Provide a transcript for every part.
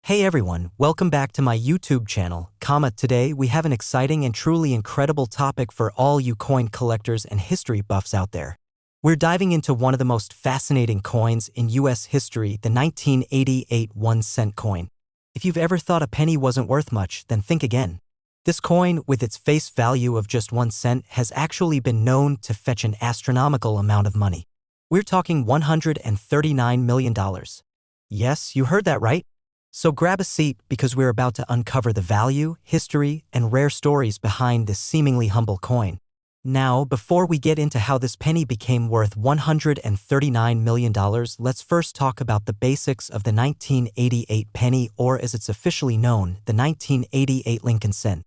Hey everyone, welcome back to my YouTube channel. Today we have an exciting and truly incredible topic for all you coin collectors and history buffs out there. We're diving into one of the most fascinating coins in US history, the 1988 1-cent coin. If you've ever thought a penny wasn't worth much, then think again. This coin, with its face value of just 1 cent, has actually been known to fetch an astronomical amount of money. We're talking $139 million. Yes, you heard that right. So grab a seat because we're about to uncover the value, history, and rare stories behind this seemingly humble coin. Now, before we get into how this penny became worth $139 million, let's first talk about the basics of the 1988 penny, or as it's officially known, the 1988 Lincoln cent.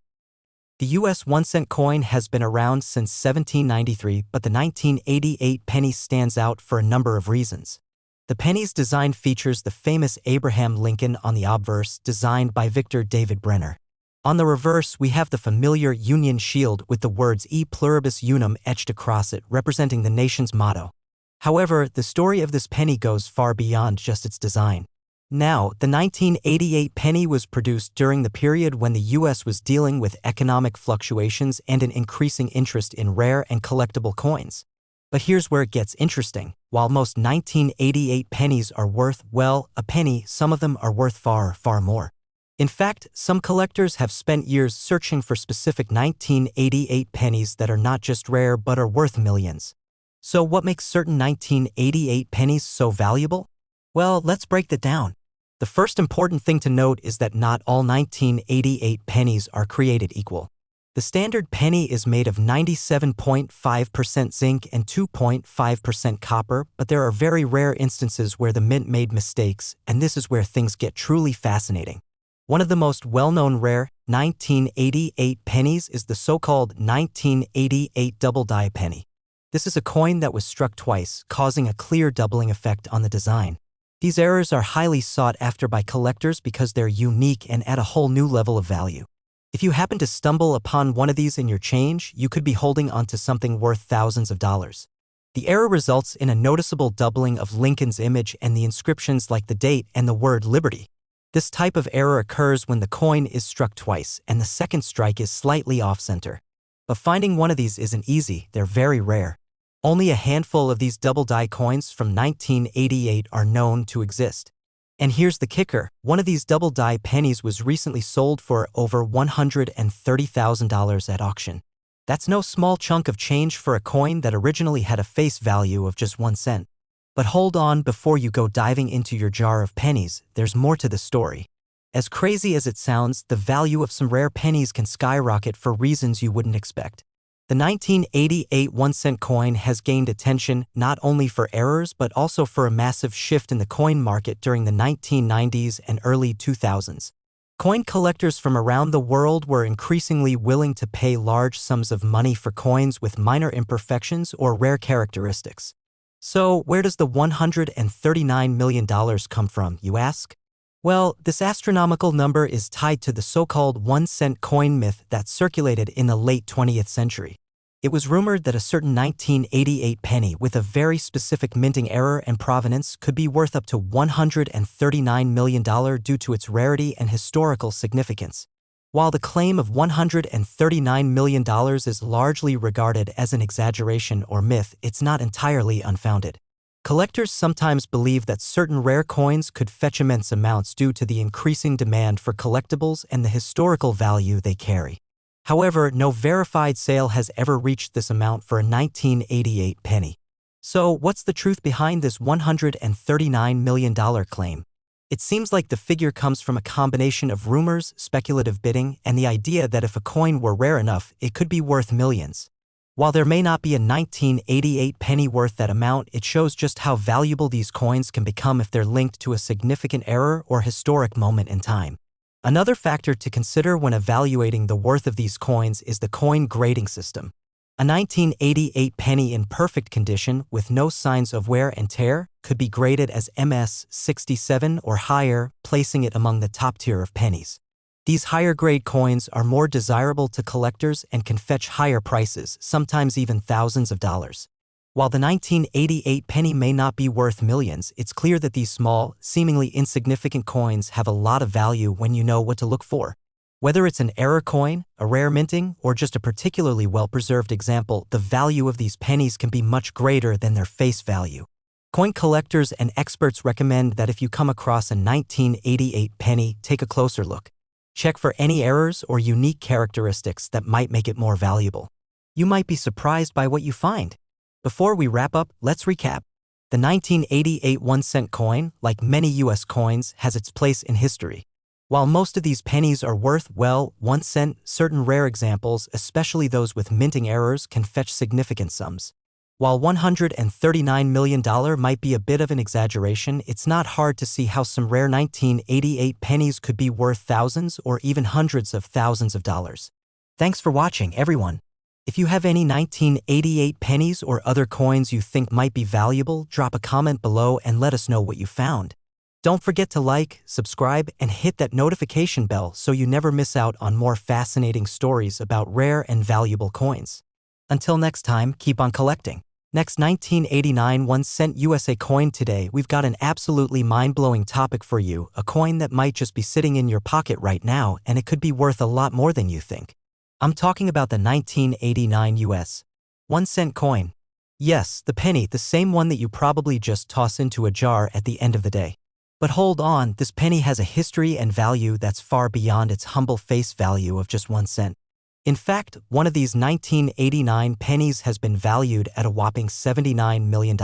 The US 1-cent coin has been around since 1793, but the 1988 penny stands out for a number of reasons. The penny's design features the famous Abraham Lincoln on the obverse, designed by Victor David Brenner. On the reverse, we have the familiar Union shield with the words E pluribus unum etched across it, representing the nation's motto. However, the story of this penny goes far beyond just its design. Now, the 1988 penny was produced during the period when the US was dealing with economic fluctuations and an increasing interest in rare and collectible coins. But here's where it gets interesting. While most 1988 pennies are worth, well, a penny, some of them are worth far, far more. In fact, some collectors have spent years searching for specific 1988 pennies that are not just rare but are worth millions. So what makes certain 1988 pennies so valuable? Well, let's break that down. The first important thing to note is that not all 1988 pennies are created equal. The standard penny is made of 97.5% zinc and 2.5% copper, but there are very rare instances where the mint made mistakes, and this is where things get truly fascinating. One of the most well-known rare 1988 pennies is the so-called 1988 double die penny. This is a coin that was struck twice, causing a clear doubling effect on the design. These errors are highly sought after by collectors because they're unique and add a whole new level of value. If you happen to stumble upon one of these in your change, you could be holding onto something worth thousands of dollars. The error results in a noticeable doubling of Lincoln's image and the inscriptions like the date and the word liberty. This type of error occurs when the coin is struck twice and the second strike is slightly off-center. But finding one of these isn't easy, they're very rare. Only a handful of these double die coins from 1988 are known to exist. And here's the kicker, one of these double die pennies was recently sold for over $130,000 at auction. That's no small chunk of change for a coin that originally had a face value of just 1 cent. But hold on, before you go diving into your jar of pennies, there's more to the story. As crazy as it sounds, the value of some rare pennies can skyrocket for reasons you wouldn't expect. The 1988 1-cent coin has gained attention not only for errors but also for a massive shift in the coin market during the 1990s and early 2000s. Coin collectors from around the world were increasingly willing to pay large sums of money for coins with minor imperfections or rare characteristics. So, where does the $139 million come from, you ask? Well, this astronomical number is tied to the so-called 1-cent coin myth that circulated in the late 20th century. It was rumored that a certain 1988 penny with a very specific minting error and provenance could be worth up to $139 million due to its rarity and historical significance. While the claim of $139 million is largely regarded as an exaggeration or myth, it's not entirely unfounded. Collectors sometimes believe that certain rare coins could fetch immense amounts due to the increasing demand for collectibles and the historical value they carry. However, no verified sale has ever reached this amount for a 1988 penny. So, what's the truth behind this $139 million claim? It seems like the figure comes from a combination of rumors, speculative bidding, and the idea that if a coin were rare enough, it could be worth millions. While there may not be a 1988 penny worth that amount, it shows just how valuable these coins can become if they're linked to a significant error or historic moment in time. Another factor to consider when evaluating the worth of these coins is the coin grading system. A 1988 penny in perfect condition with no signs of wear and tear could be graded as MS 67 or higher, placing it among the top tier of pennies. These higher-grade coins are more desirable to collectors and can fetch higher prices, sometimes even thousands of dollars. While the 1988 penny may not be worth millions, it's clear that these small, seemingly insignificant coins have a lot of value when you know what to look for. Whether it's an error coin, a rare minting, or just a particularly well-preserved example, the value of these pennies can be much greater than their face value. Coin collectors and experts recommend that if you come across a 1988 penny, take a closer look. Check for any errors or unique characteristics that might make it more valuable. You might be surprised by what you find. Before we wrap up, let's recap. The 1988 1-cent coin, like many US coins, has its place in history. While most of these pennies are worth, well, 1 cent, certain rare examples, especially those with minting errors, can fetch significant sums. While $139 million might be a bit of an exaggeration, it's not hard to see how some rare 1988 pennies could be worth thousands or even hundreds of thousands of dollars. Thanks for watching, everyone. If you have any 1988 pennies or other coins you think might be valuable, drop a comment below and let us know what you found. Don't forget to like, subscribe, and hit that notification bell so you never miss out on more fascinating stories about rare and valuable coins. Until next time, keep on collecting. Next, 1989 1-cent USA coin. Today, we've got an absolutely mind-blowing topic for you, a coin that might just be sitting in your pocket right now, and it could be worth a lot more than you think. I'm talking about the 1989 US 1-cent coin. Yes, the penny, the same one that you probably just toss into a jar at the end of the day. But hold on, this penny has a history and value that's far beyond its humble face value of just 1 cent. In fact, one of these 1989 pennies has been valued at a whopping $79 million.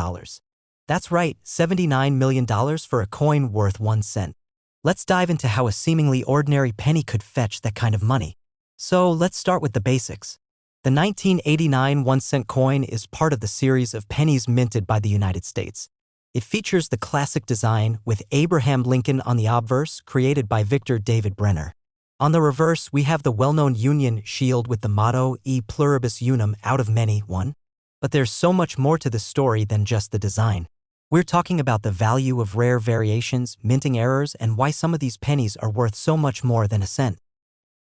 That's right, $79 million for a coin worth 1 cent. Let's dive into how a seemingly ordinary penny could fetch that kind of money. So let's start with the basics. The 1989 1-cent coin is part of the series of pennies minted by the United States. It features the classic design with Abraham Lincoln on the obverse, created by Victor David Brenner. On the reverse, we have the well-known Union shield with the motto E pluribus unum, out of many, one. But there's so much more to this story than just the design. We're talking about the value of rare variations, minting errors, and why some of these pennies are worth so much more than a cent.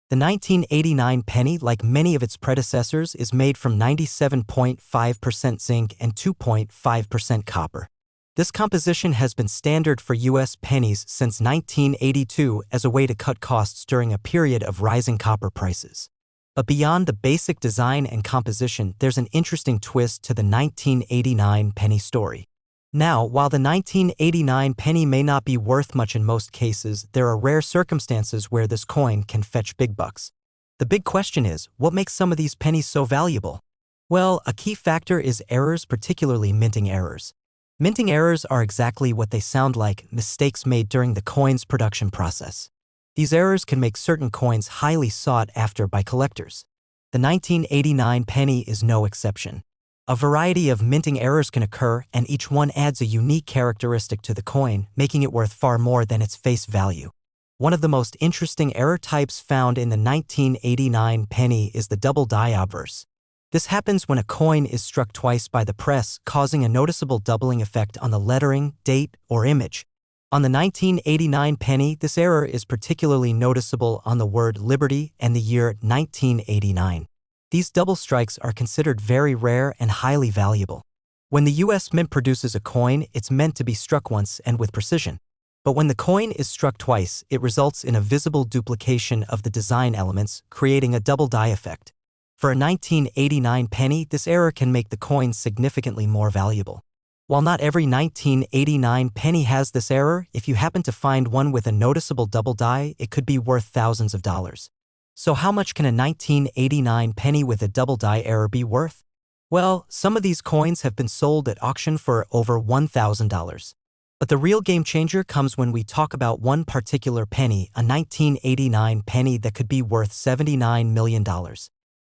The 1989 penny, like many of its predecessors, is made from 97.5% zinc and 2.5% copper. This composition has been standard for U.S. pennies since 1982 as a way to cut costs during a period of rising copper prices. But beyond the basic design and composition, there's an interesting twist to the 1989 penny story. Now, while the 1989 penny may not be worth much in most cases, there are rare circumstances where this coin can fetch big bucks. The big question is, what makes some of these pennies so valuable? Well, a key factor is errors, particularly minting errors. Minting errors are exactly what they sound like, mistakes made during the coin's production process. These errors can make certain coins highly sought after by collectors. The 1989 penny is no exception. A variety of minting errors can occur, and each one adds a unique characteristic to the coin, making it worth far more than its face value. One of the most interesting error types found in the 1989 penny is the double die obverse. This happens when a coin is struck twice by the press, causing a noticeable doubling effect on the lettering, date, or image. On the 1989 penny, this error is particularly noticeable on the word liberty and the year 1989. These double strikes are considered very rare and highly valuable. When the U.S. Mint produces a coin, it's meant to be struck once and with precision. But when the coin is struck twice, it results in a visible duplication of the design elements, creating a double die effect. For a 1989 penny, this error can make the coin significantly more valuable. While not every 1989 penny has this error, if you happen to find one with a noticeable double die, it could be worth thousands of dollars. So how much can a 1989 penny with a double die error be worth? Well, some of these coins have been sold at auction for over $1,000. But the real game changer comes when we talk about one particular penny, a 1989 penny that could be worth $79 million.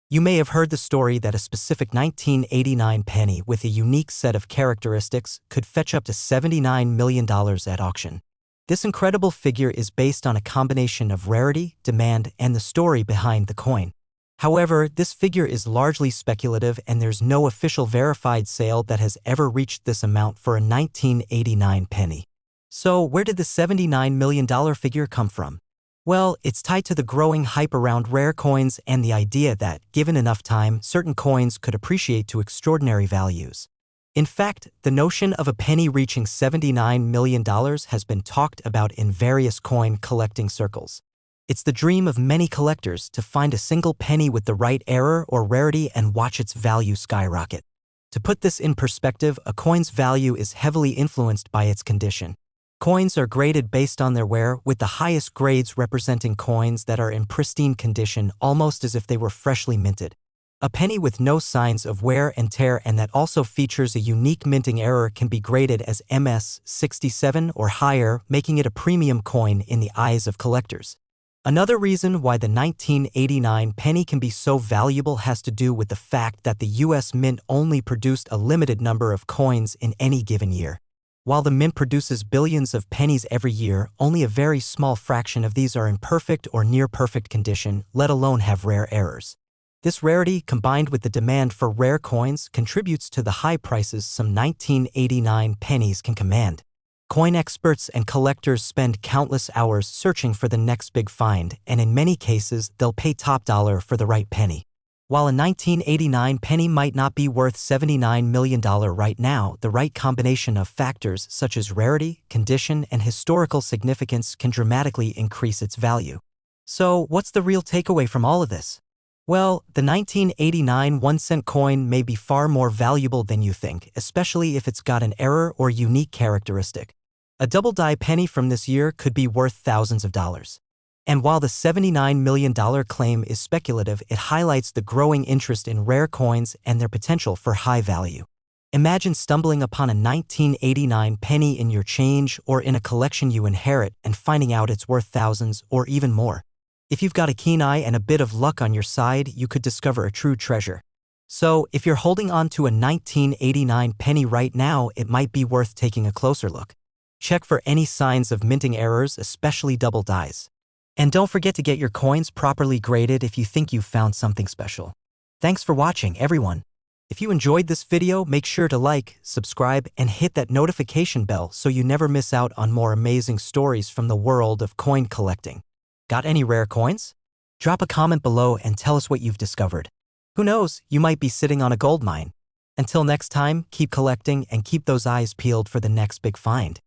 You may have heard the story that a specific 1989 penny with a unique set of characteristics could fetch up to $79 million at auction. This incredible figure is based on a combination of rarity, demand, and the story behind the coin. However, this figure is largely speculative and there's no official verified sale that has ever reached this amount for a 1989 penny. So where did the $79 million figure come from? Well, it's tied to the growing hype around rare coins and the idea that, given enough time, certain coins could appreciate to extraordinary values. In fact, the notion of a penny reaching $79 million has been talked about in various coin collecting circles. It's the dream of many collectors to find a single penny with the right error or rarity and watch its value skyrocket. To put this in perspective, a coin's value is heavily influenced by its condition. Coins are graded based on their wear, with the highest grades representing coins that are in pristine condition, almost as if they were freshly minted. A penny with no signs of wear and tear and that also features a unique minting error can be graded as MS-67 or higher, making it a premium coin in the eyes of collectors. Another reason why the 1989 penny can be so valuable has to do with the fact that the US Mint only produced a limited number of coins in any given year. While the Mint produces billions of pennies every year, only a very small fraction of these are in perfect or near-perfect condition, let alone have rare errors. This rarity, combined with the demand for rare coins, contributes to the high prices some 1989 pennies can command. Coin experts and collectors spend countless hours searching for the next big find, and in many cases, they'll pay top dollar for the right penny. While a 1989 penny might not be worth $79 million right now, the right combination of factors such as rarity, condition, and historical significance can dramatically increase its value. So, what's the real takeaway from all of this? Well, the 1989 1-cent coin may be far more valuable than you think, especially if it's got an error or unique characteristic. A double-die penny from this year could be worth thousands of dollars. And while the $79 million claim is speculative, it highlights the growing interest in rare coins and their potential for high value. Imagine stumbling upon a 1989 penny in your change or in a collection you inherit and finding out it's worth thousands or even more. If you've got a keen eye and a bit of luck on your side, you could discover a true treasure. So, if you're holding on to a 1989 penny right now, it might be worth taking a closer look. Check for any signs of minting errors, especially double dies. And don't forget to get your coins properly graded if you think you've found something special. Thanks for watching, everyone. If you enjoyed this video, make sure to like, subscribe, and hit that notification bell so you never miss out on more amazing stories from the world of coin collecting. Got any rare coins? Drop a comment below and tell us what you've discovered. Who knows, you might be sitting on a gold mine. Until next time, keep collecting and keep those eyes peeled for the next big find.